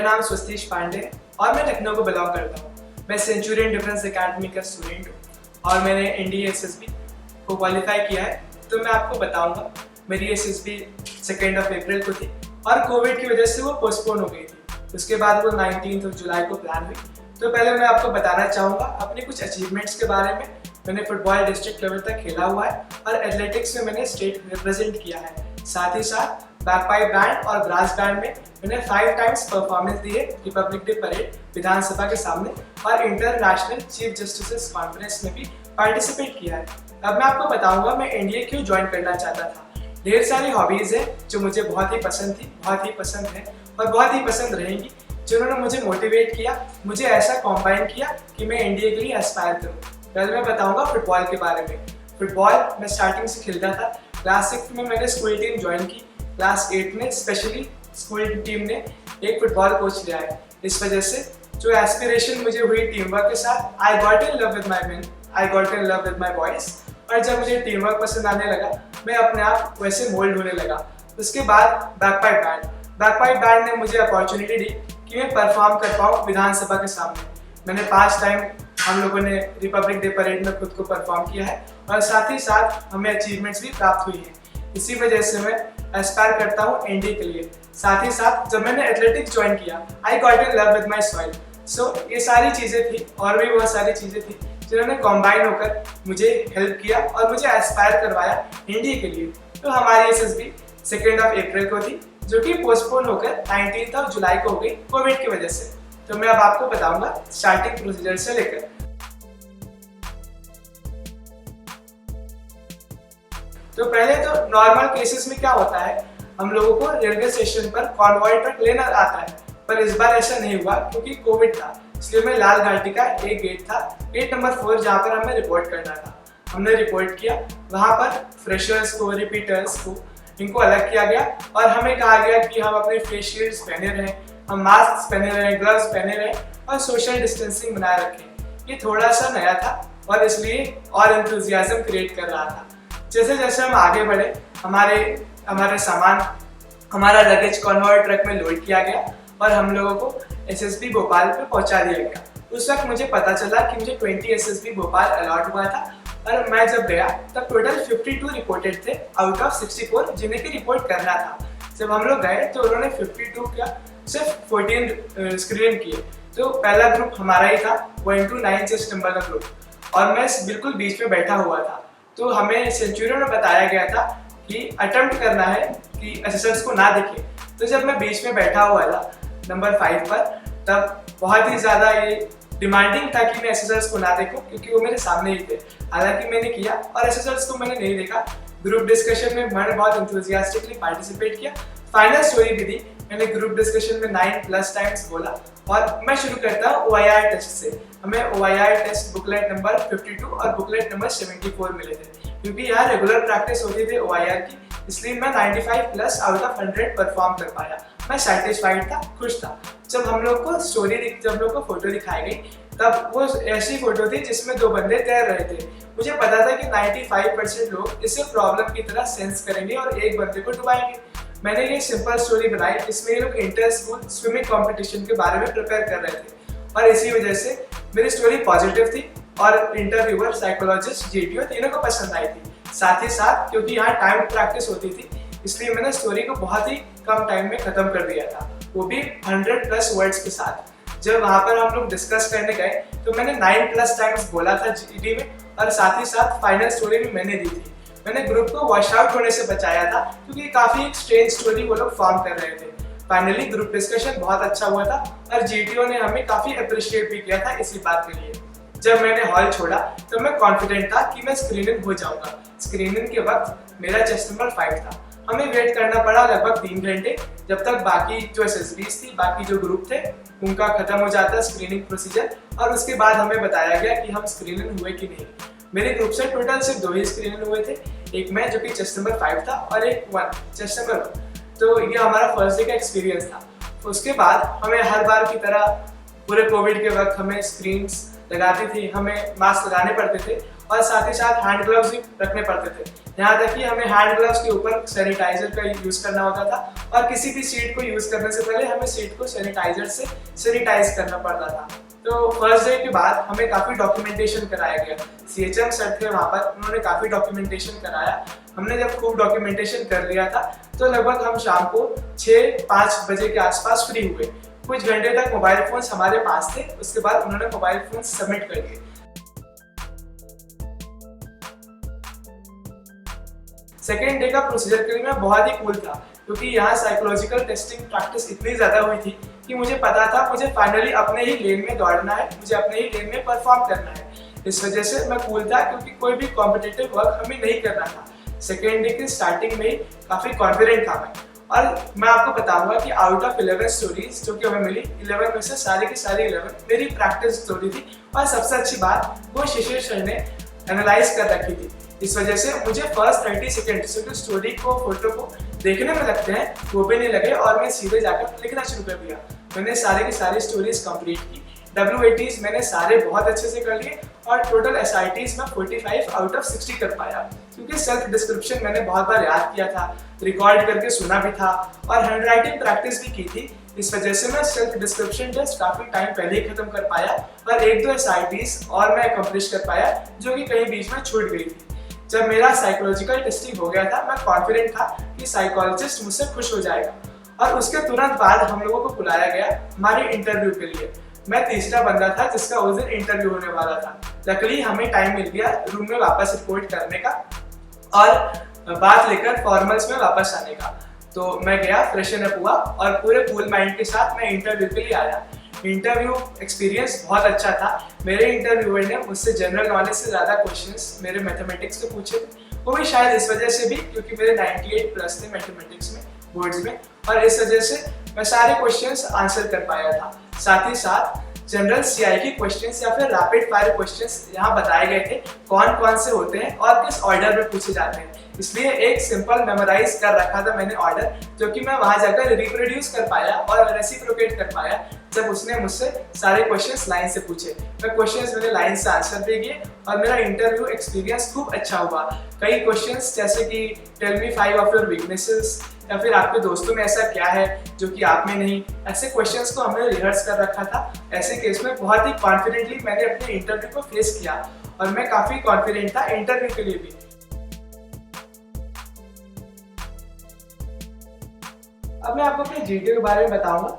नाम स्वस्तिश पांडे है और मैं लखनऊ को बिलोंग करता हूँ। मैं सेंचुरियन डिफेंस एकेडमी का स्टूडेंट हूँ और मैंने एनडीए एसएसबी को क्वालिफाई किया है। तो मैं आपको बताऊंगा, मेरी एसएसबी 2 अप्रैल को थी और कोविड की वजह से वो पोस्टपोन हो गई थी। उसके बाद वो 19 जुलाई को प्लान हुई। तो पहले मैं आपको बताना चाहूँगा अपने कुछ अचीवमेंट्स के बारे में। मैंने फुटबॉल डिस्ट्रिक्ट लेवल तक खेला हुआ है और एथलेटिक्स में मैंने स्टेट रिप्रेजेंट किया है। साथ ही साथ बैकपाइप बैंड और ब्रास बैंड में मैंने 5 टाइम्स परफॉर्मेंस दी है रिपब्लिक डे परेड विधानसभा के सामने और इंटरनेशनल चीफ जस्टिस कॉन्फ्रेंस में भी पार्टिसिपेट किया है। अब मैं आपको बताऊंगा मैं एनडीए क्यों ज्वाइन करना चाहता था। ढेर सारी हॉबीज है जो मुझे बहुत ही पसंद थी, बहुत ही पसंद है और बहुत ही पसंद रहेंगी, जिन्होंने मुझे मोटिवेट किया, मुझे ऐसा कॉम्बाइन किया कि मैं एनडीए के लिए एस्पायर करूँ। पहले मैं बताऊंगा फुटबॉल के बारे में। फुटबॉल मैं स्टार्टिंग से खेलता था। क्लास 6 में मैंने स्कूल टीम ज्वाइन की। क्लास 8 में स्पेशली स्कूल टीम ने एक फुटबॉल कोच लिया है। इस वजह से जो एस्पिरेशन मुझे हुई टीम वर्क के साथ, आई got in love with my main, I got in love with my boys. और जब मुझे टीम वर्क पसंद आने लगा, मैं अपने आप वैसे मोल्ड होने लगा। उसके बाद बैकपाइप बैंड ने मुझे अपॉर्चुनिटी दी कि मैं परफॉर्म कर पाऊँ विधानसभा के सामने। मैंने 5 टाइम हम लोगों ने रिपब्लिक डे परेड में खुद को परफॉर्म किया है और साथ ही साथ हमें अचीवमेंट्स भी प्राप्त हुई हैं। इसी वजह से मैं एस्पायर करता हूँ एनडीए के लिए। साथ ही साथ जब मैंने एथलेटिक्स ज्वाइन किया, I got in love with my soil. So ये सारी चीज़ें थी और भी बहुत सारी चीज़ें थी जिन्होंने कॉम्बाइन होकर मुझे हेल्प किया और मुझे एस्पायर करवाया एनडीए के लिए। तो हमारी एसएसबी 2 अप्रैल को थी, जो कि पोस्टपोन होकर 19 जुलाई को हो गई कोविड की वजह से। तो मैं अब आपको बताऊंगा स्टार्टिंग प्रोसीजर से लेकर। तो पहले तो नॉर्मल केसेस में क्या होता है, हम लोगों को रेलवे स्टेशन पर कॉन्वॉय ट्रक लेना आता है, पर इस बार ऐसा नहीं हुआ क्योंकि कोविड था। इसलिए मैं लाल घाटी का एक गेट था, गेट नंबर 4, जहाँ पर हमें रिपोर्ट करना था। हमने रिपोर्ट किया। वहाँ पर फ्रेशर्स को, रिपीटर्स को, इनको अलग किया गया और हमें कहा गया कि हम अपने फेस शील्ड्स पहने रहें, हम मास्क पहने रहें, ग्लव्स पहने रहें और सोशल डिस्टेंसिंग बनाए रखें। ये थोड़ा सा नया था और इसलिए और एंथुजियाज्म क्रिएट कर रहा था। जैसे जैसे हम आगे बढ़े, हमारे सामान हमारा लगेज कॉन्वॉय ट्रक में लोड किया गया और हम लोगों को एसएसबी भोपाल पे पहुंचा दिया गया। उस वक्त मुझे पता चला कि मुझे 20 एसएसबी भोपाल अलॉट हुआ था और मैं जब गया तब टोटल 52 रिपोर्टेड थे आउट ऑफ 64 जिन्हें की रिपोर्ट करना था। जब हम लोग गए तो उन्होंने 52 का सिर्फ 14 स्क्रीन किए। तो पहला ग्रुप हमारा ही था, 1 to 9 चेस्ट नंबर का ग्रुप, और मैं बिल्कुल बीच में बैठा हुआ था। तो हमें सेंचुरियन में बताया गया था कि अटेम्प्ट करना है कि असिस्टेंट्स को ना दिखे। तो जब मैं बीच में बैठा हुआ था नंबर 5 पर, तब बहुत ही ज़्यादा ये डिमांडिंग था कि मैं असिस्टेंट्स को ना देखूं क्योंकि वो मेरे सामने ही थे। हालांकि मैंने किया और असिस्टेंट्स को मैंने नहीं देखा। ग्रुप डिस्कशन में मैंने बहुत एंथुसियास्टिकली पार्टिसिपेट किया। फाइनल स्टोरी भी दी। मैंने ग्रुप डिस्कशन में 9+ टाइम्स बोला और मैं शुरू करता हूँ OIR टेस्ट से। हमें OIR टेस्ट बुकलेट नंबर 52 और बुकलेट नंबर 74 मिले थे। क्योंकि यहाँ रेगुलर प्रैक्टिस होती थी OIR की, इसलिए मैं 95+ आउट ऑफ 100 परफॉर्म कर पाया। मैं सेटिस्फाइड था, खुश था। जब हम लोग को फोटो दिखाई गई, तब वो ऐसी फोटो थी जिसमें 2 बंदे तैर रहे थे। मुझे पता था कि 95% लोग इसे प्रॉब्लम की तरह सेंस करेंगे और एक बंदे को डुबाएंगे। मैंने ये सिंपल स्टोरी बनाई, इसमें ये लोग इंटर स्कूल स्विमिंग कंपटीशन के बारे में प्रिपेयर कर रहे थे और इसी वजह से मेरी स्टोरी पॉजिटिव थी और इंटरव्यूअर, साइकोलॉजिस्ट, जीटीओ तीनों को पसंद आई थी। साथ ही साथ क्योंकि यहाँ टाइम प्रैक्टिस होती थी, इसलिए मैंने स्टोरी को बहुत ही कम टाइम में खत्म कर दिया था, वो भी 100+ वर्ड्स के साथ। जब वहाँ पर हम लोग डिस्कस करने गए तो मैंने 9+ टाइम्स बोला था जीटी में और साथ ही साथ फाइनल स्टोरी भी मैंने दी थी। मैंने ग्रुप को वॉश आउट होने से बचाया था क्योंकि काफ़ी एक स्ट्रेंज स्टोरी वो लोग फॉर्म कर रहे थे। फाइनली ग्रुप डिस्कशन बहुत अच्छा हुआ था और जीटीओ ने हमें काफ़ी अप्रिशिएट भी किया था इसी बात के लिए। जब मैंने हॉल छोड़ा तो मैं कॉन्फिडेंट था कि मैं स्क्रीनिंग हो जाऊंगा। स्क्रीनिंग के वक्त मेरा चेस्ट नंबर 5 था। हमें वेट करना पड़ा लगभग 3 घंटे, जब तक बाकी जो एसएसबीज थी, बाकी जो ग्रुप थे, उनका खत्म हो जाता स्क्रीनिंग प्रोसीजर और उसके बाद हमें बताया गया कि हम स्क्रीनिंग हुए कि नहीं। मेरे ग्रुप से टोटल सिर्फ 2 ही स्क्रीनिंग हुए थे, एक मैं जो कि चेस्ट नंबर 5 था और एक 1 चेस्ट नंबर 1। तो ये हमारा फर्स्ट डे का एक्सपीरियंस था। उसके बाद हमें हर बार की तरह पूरे कोविड के वक्त हमें स्क्रीन्स लगाती थी, हमें मास्क लगाने पड़ते थे और साथ ही साथ हैंड ग्लव्स भी रखने पड़ते थे। यहाँ तक कि हमें हैंड ग्लव्स के ऊपर सैनिटाइजर का यूज करना होता था और किसी भी सीट को यूज करने से पहले हमें सीट को सैनिटाइजर से सैनिटाइज करना पड़ता था। तो फर्स्ट डे के बाद हमें काफ़ी डॉक्यूमेंटेशन कराया गया। CHM सर थे वहाँ पर, उन्होंने काफ़ी डॉक्यूमेंटेशन कराया। हमने जब खूब डॉक्यूमेंटेशन कर लिया था तो लगभग हम शाम को 6-5 बजे के आसपास फ्री हुए। कुछ घंटे तक मोबाइल फोन्स हमारे पास थे, उसके बाद उन्होंने मोबाइल फोन्स सबमिट कर दिए। सेकेंड डे का प्रोसीजर के लिए मैं बहुत ही कूल था, क्योंकि यहाँ साइकोलॉजिकल टेस्टिंग प्रैक्टिस इतनी ज़्यादा हुई थी कि मुझे पता था मुझे फाइनली अपने ही लेन में दौड़ना है, मुझे अपने ही लेन में परफॉर्म करना है। इस वजह से मैं कूल था, क्योंकि कोई भी कॉम्पिटिटिव वर्क हमें नहीं करना था। सेकेंड डे की स्टार्टिंग में ही काफ़ी कॉन्फिडेंट था मैं, और मैं आपको बताऊंगा कि आउट ऑफ 11 स्टोरीज जो कि हमें मिली, 11 में से सारी की सारी 11 मेरी प्रैक्टिस स्टोरी थी। और सबसे अच्छी बात, वो शिशिर सर ने एनालाइज कर रखी थी। इस वजह से मुझे फर्स्ट 30 सेकेंड जो स्टोरी को, फोटो को देखने में लगते हैं वो भी नहीं लगे और मैं सीधे जाकर लिखना शुरू कर दिया। मैंने सारी की सारी स्टोरीज कंप्लीट की। WATs मैंने सारे बहुत अच्छे से कर लिए और टोटल SITs में 45 आउट ऑफ 60 कर पाया, क्योंकि सेल्फ डिस्क्रिप्शन मैंने बहुत बार याद किया था, रिकॉर्ड करके सुना भी था और हैंड राइटिंग प्रैक्टिस भी की थी। इस वजह से मैं सेल्फ डिस्क्रिप्शन टेस्ट काफ़ी टाइम पहले ही खत्म कर पाया और 1-2 SITs और मैं अकम्प्लिश कर पाया जो कि कहीं बीच में छूट गई थी। जब मेरा साइकोलॉजिकल टेस्टिंग हो गया था, मैं कॉन्फिडेंट था कि साइकोलॉजिस्ट मुझसे खुश हो जाएगा और उसके तुरंत बाद हम लोगों को बुलाया गया हमारे इंटरव्यू के लिए। मैं तीसरा बंदा था जिसका उस दिन इंटरव्यू होने वाला था। लकीली हमें टाइम मिल गया रूम में वापस रिपोर्ट करने का और बात लेकर फॉर्मल्स में वापस आने का। तो मैं गया, फ्रेशन अप हुआ और पूरे कूल माइंड के साथ मैं इंटरव्यू के लिए आया। इंटरव्यू एक्सपीरियंस बहुत अच्छा था। मेरे इंटरव्यूअर ने मुझसे जनरल नॉलेज से ज़्यादा क्वेश्चंस मेरे मैथमेटिक्स के पूछे थे। वो भी शायद इस वजह से भी क्योंकि मेरे 98 प्लस थे मैथमेटिक्स में, बोर्ड्स में, और इस वजह से मैं सारे क्वेश्चंस आंसर कर पाया था। साथ ही साथ जनरल CI की क्वेश्चंस या फिर रैपिड फायर क्वेश्चंस यहाँ बताए गए थे, कौन कौन से होते हैं और किस ऑर्डर में पूछे जाते हैं। इसलिए एक सिंपल मेमोराइज कर रखा था मैंने ऑर्डर, जो कि मैं वहाँ जाकर रिप्रोड्यूस कर पाया और रेसिप्रोकेट कर पाया जब उसने मुझसे सारे क्वेश्चंस लाइन से पूछे। मैं क्वेश्चंस मैंने लाइन से आंसर दे दिए और मेरा इंटरव्यू एक्सपीरियंस खूब अच्छा हुआ। कई क्वेश्चंस जैसे कि tell me 5 of your weaknesses या फिर आपके दोस्तों में ऐसा क्या है जो कि आप में नहीं, ऐसे क्वेश्चंस को हमने रिहर्स कर रखा था। ऐसे केस में बहुत ही कॉन्फिडेंटली मैंने अपने इंटरव्यू को फेस किया और मैं काफ़ी कॉन्फिडेंट था इंटरव्यू के लिए भी। अब मैं आपको अपने GT के बारे में बताऊंगा।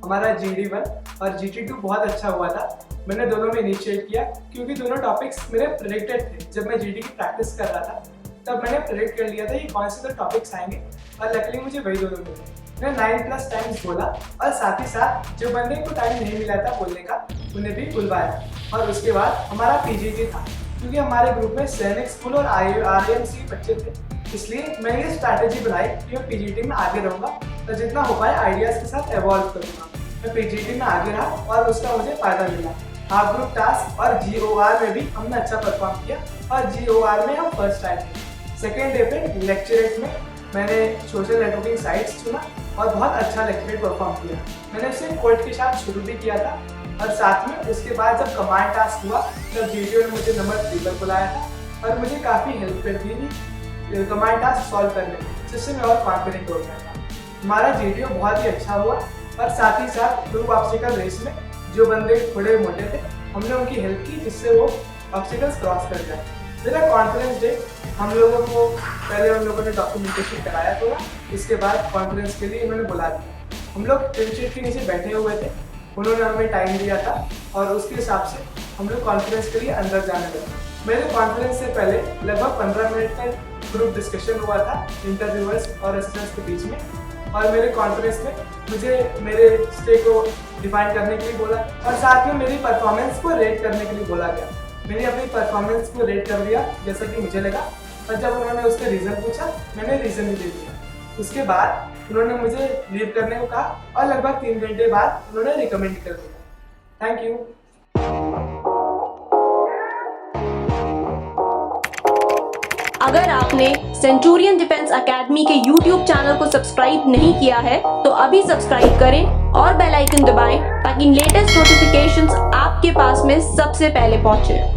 हमारा GD1 और GT2 बहुत अच्छा हुआ था। मैंने दोनों में इनिशिएट किया क्योंकि दोनों टॉपिक्स मेरे प्रेडिक्टेड थे। जब मैं GD की प्रैक्टिस कर रहा था तब मैंने प्रेडिक्ट कर लिया था ये कौन से 2 टॉपिक्स आएंगे और लकीली मुझे वही दोनों मिले। मैं 9+ टाइम्स बोला और साथ ही साथ जो बंदे को टाइम नहीं मिला था बोलने का उन्हें भी बुलवाया। और उसके बाद हमारा PGT था, क्योंकि हमारे ग्रुप में सैनिक स्कूल और RAMC बच्चे थे, इसलिए मैंने ये स्ट्रैटेजी बनाई कि मैं PGT में आगे रहूँगा तो जितना हो पाए आइडियाज़ के साथ एवॉल्व करूँगा। मैं PGT में आगे रहा और उसका मुझे फ़ायदा मिला। हाफ ग्रुप टास्क और GOR में भी हमने अच्छा परफॉर्म किया और GOR में हम फर्स्ट आए थे। सेकेंड डे पे लेक्चरेट में मैंने सोशल नेटवर्किंग साइट्स चुना और बहुत अच्छा लेक्चरेट परफॉर्म किया। मैंने उसे कोड के साथ शुरू भी किया था और साथ में उसके बाद जब कमांड टास्क हुआ तब GTO ने मुझे नंबर 3 पर बुलाया था और मुझे काफ़ी हेल्प कर दी थी कमांड टास्क सॉल्व करने में, जिससे मैं और कॉन्फिडेंट हो गया था। हमारा GTO बहुत ही अच्छा हुआ और साथ ही साथ ग्रुप ऑब्स्टिकल रेस में जो बंदे थोड़े मोटे थे हमने उनकी हेल्प की, जिससे वो ऑब्स्टिकल्स क्रॉस कर जाए। मेरा कॉन्फिडेंस डे हम लोगों को पहले उन लोगों ने डॉक्यूमेंटेशन कराया थोड़ा, इसके बाद कॉन्फ्रेंस के लिए उन्होंने बुला दिया। हम लोग टिन शीट के नीचे बैठे हुए थे, उन्होंने हमें टाइम दिया था और उसके हिसाब से हम लोग कॉन्फ्रेंस के लिए अंदर जाने लगे। मेरे कॉन्फ्रेंस से पहले लगभग 15 मिनट का ग्रुप डिस्कशन हुआ था इंटरव्यूअर्स और असिस्टेंट्स के बीच में, और मेरे कॉन्फ्रेंस में मुझे मेरे स्टे को डिफाइन करने के लिए बोला और साथ में मेरी परफॉर्मेंस को रेट करने के लिए बोला गया। मैंने अपनी परफॉर्मेंस को रेट कर दिया जैसा कि मुझे लगा, और जब उन्होंने उसका रीज़न पूछा मैंने रीज़न भी दे दिया। उसके बाद उन्होंने मुझे लीव करने को कहा और लगभग 3 घंटे बाद उन्होंने रिकमेंड कर दिया। Thank you. अगर आपने सेंचुरियन डिफेंस एकेडमी के YouTube चैनल को सब्सक्राइब नहीं किया है तो अभी सब्सक्राइब करें और बेल आइकन दबाएं ताकि लेटेस्ट नोटिफिकेशंस आपके पास में सबसे पहले पहुंचे।